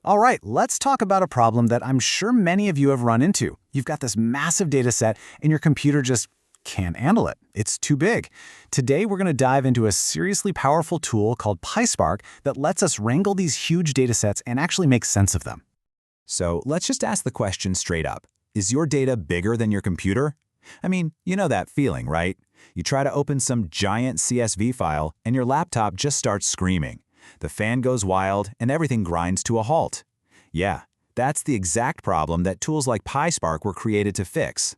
All right, let's talk about a problem that I'm sure many of you have run into. You've got this massive data set and your computer just can't handle it. It's too big. Today, we're going to dive into a seriously powerful tool called PySpark that lets us wrangle these huge data sets and actually make sense of them. So let's just ask the question straight up. Is your data bigger than your computer? I mean, you know that feeling, right? You try to open some giant CSV file and your laptop just starts screaming. The fan goes wild and everything grinds to a halt. Yeah, that's the exact problem that tools like PySpark were created to fix.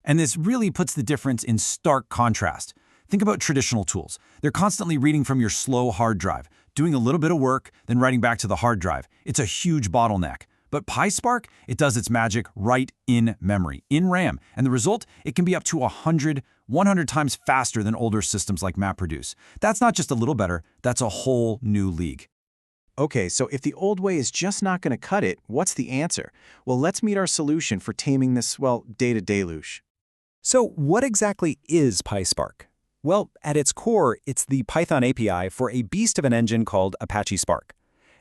And this really puts the difference in stark contrast. Think about traditional tools. They're constantly reading from your slow hard drive, doing a little bit of work, then writing back to the hard drive. It's a huge bottleneck. But PySpark, it does its magic right in memory, in RAM. And the result, it can be up to 100 times faster than older systems like MapReduce. That's not just a little better, that's a whole new league. Okay, so if the old way is just not going to cut it, what's the answer? Well, let's meet our solution for taming this, data deluge. So what exactly is PySpark? Well, at its core, it's the Python API for a beast of an engine called Apache Spark.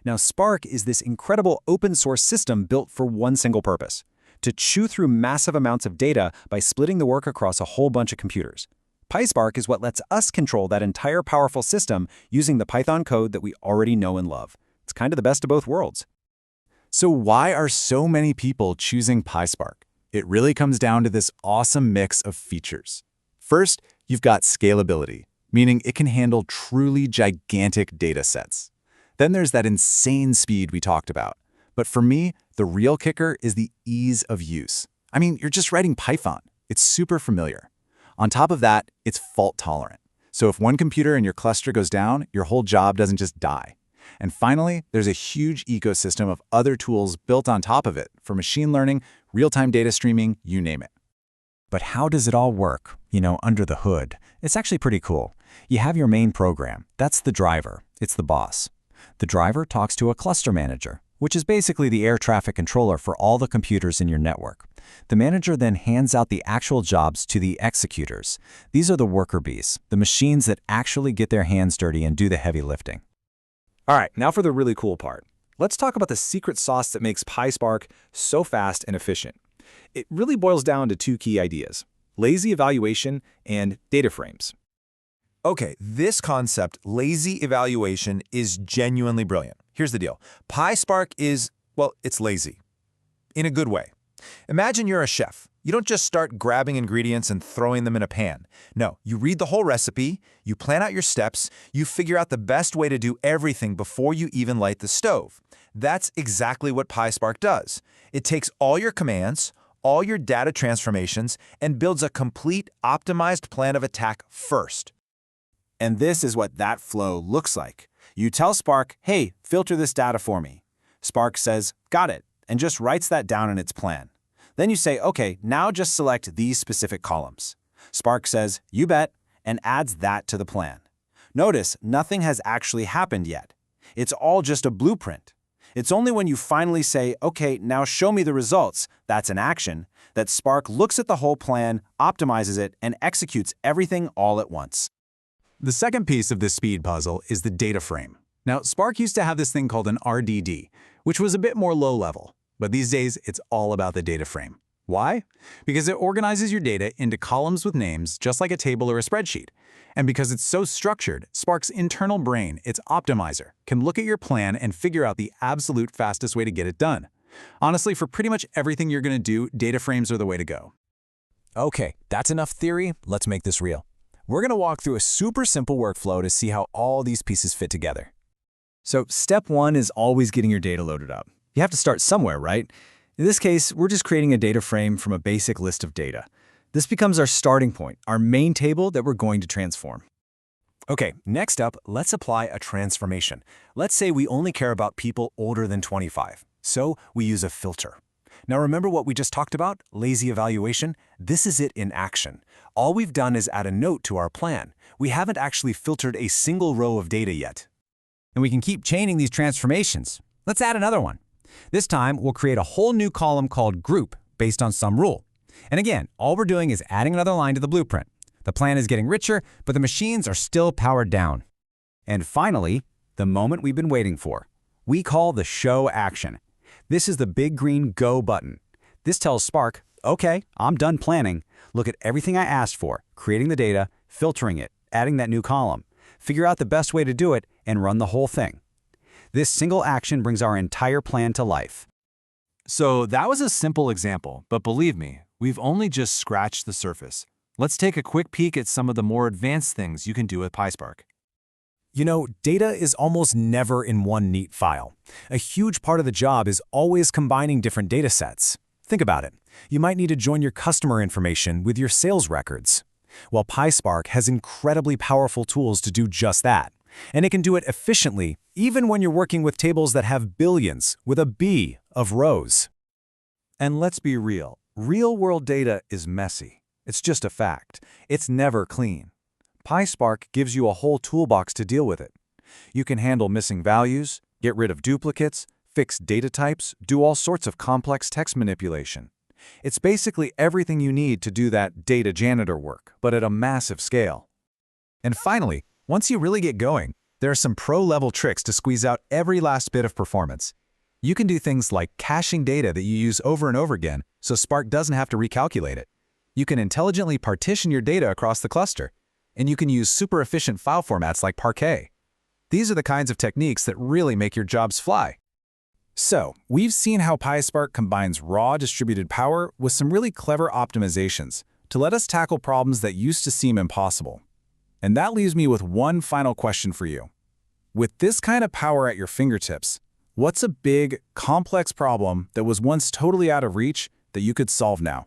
Now, Spark is this incredible open-source system built for one single purpose: to chew through massive amounts of data by splitting the work across a whole bunch of computers. PySpark is what lets us control that entire powerful system using the Python code that we already know and love. It's kind of the best of both worlds. So why are so many people choosing PySpark? It really comes down to this awesome mix of features. First, you've got scalability, meaning it can handle truly gigantic data sets. Then there's that insane speed we talked about. But for me, the real kicker is the ease of use. I mean, you're just writing Python. It's super familiar. On top of that, it's fault tolerant. So if one computer in your cluster goes down, your whole job doesn't just die. And finally, there's a huge ecosystem of other tools built on top of it for machine learning, real-time data streaming, you name it. But how does it all work, under the hood? It's actually pretty cool. You have your main program. That's the driver. It's the boss. The driver talks to a cluster manager, which is basically the air traffic controller for all the computers in your network. The manager then hands out the actual jobs to the executors. These are the worker bees, the machines that actually get their hands dirty and do the heavy lifting. All right, now for the really cool part. Let's talk about the secret sauce that makes PySpark so fast and efficient. It really boils down to two key ideas: lazy evaluation and data frames. Okay, this concept, lazy evaluation, is genuinely brilliant. Here's the deal. PySpark is, it's lazy. In a good way. Imagine you're a chef. You don't just start grabbing ingredients and throwing them in a pan. No, you read the whole recipe, you plan out your steps, you figure out the best way to do everything before you even light the stove. That's exactly what PySpark does. It takes all your commands, all your data transformations, and builds a complete optimized plan of attack first. And this is what that flow looks like. You tell Spark, hey, filter this data for me. Spark says, got it, and just writes that down in its plan. Then you say, okay, now just select these specific columns. Spark says, you bet, and adds that to the plan. Notice, nothing has actually happened yet. It's all just a blueprint. It's only when you finally say, okay, now show me the results, that's an action, that Spark looks at the whole plan, optimizes it, and executes everything all at once. The second piece of this speed puzzle is the data frame. Now, Spark used to have this thing called an RDD, which was a bit more low level. But these days, it's all about the data frame. Why? Because it organizes your data into columns with names, just like a table or a spreadsheet. And because it's so structured, Spark's internal brain, its optimizer, can look at your plan and figure out the absolute fastest way to get it done. Honestly, for pretty much everything you're going to do, data frames are the way to go. Okay, that's enough theory. Let's make this real. We're going to walk through a super simple workflow to see how all these pieces fit together. So step one is always getting your data loaded up. You have to start somewhere, right? In this case, we're just creating a data frame from a basic list of data. This becomes our starting point, our main table that we're going to transform. Okay, next up, let's apply a transformation. Let's say we only care about people older than 25. So we use a filter. Now remember what we just talked about? Lazy evaluation? This is it in action. All we've done is add a note to our plan. We haven't actually filtered a single row of data yet. And we can keep chaining these transformations. Let's add another one. This time, we'll create a whole new column called group based on some rule. And again, all we're doing is adding another line to the blueprint. The plan is getting richer, but the machines are still powered down. And finally, the moment we've been waiting for. we call the show action. This is the big green Go button. This tells Spark, okay, I'm done planning. Look at everything I asked for, creating the data, filtering it, adding that new column. Figure out the best way to do it, and run the whole thing. This single action brings our entire plan to life. So that was a simple example, but believe me, we've only just scratched the surface. Let's take a quick peek at some of the more advanced things you can do with PySpark. You know, data is almost never in one neat file. A huge part of the job is always combining different data sets. Think about it. You might need to join your customer information with your sales records. Well, PySpark has incredibly powerful tools to do just that. And it can do it efficiently, even when you're working with tables that have billions, with a B, of rows. And let's be real. Real-world data is messy. It's just a fact. It's never clean. PySpark gives you a whole toolbox to deal with it. You can handle missing values, get rid of duplicates, fix data types, do all sorts of complex text manipulation. It's basically everything you need to do that data janitor work, but at a massive scale. And finally, once you really get going, there are some pro-level tricks to squeeze out every last bit of performance. You can do things like caching data that you use over and over again so Spark doesn't have to recalculate it. You can intelligently partition your data across the cluster. And you can use super efficient file formats like Parquet. These are the kinds of techniques that really make your jobs fly. So, we've seen how PySpark combines raw distributed power with some really clever optimizations to let us tackle problems that used to seem impossible. And that leaves me with one final question for you. With this kind of power at your fingertips, what's a big, complex problem that was once totally out of reach that you could solve now?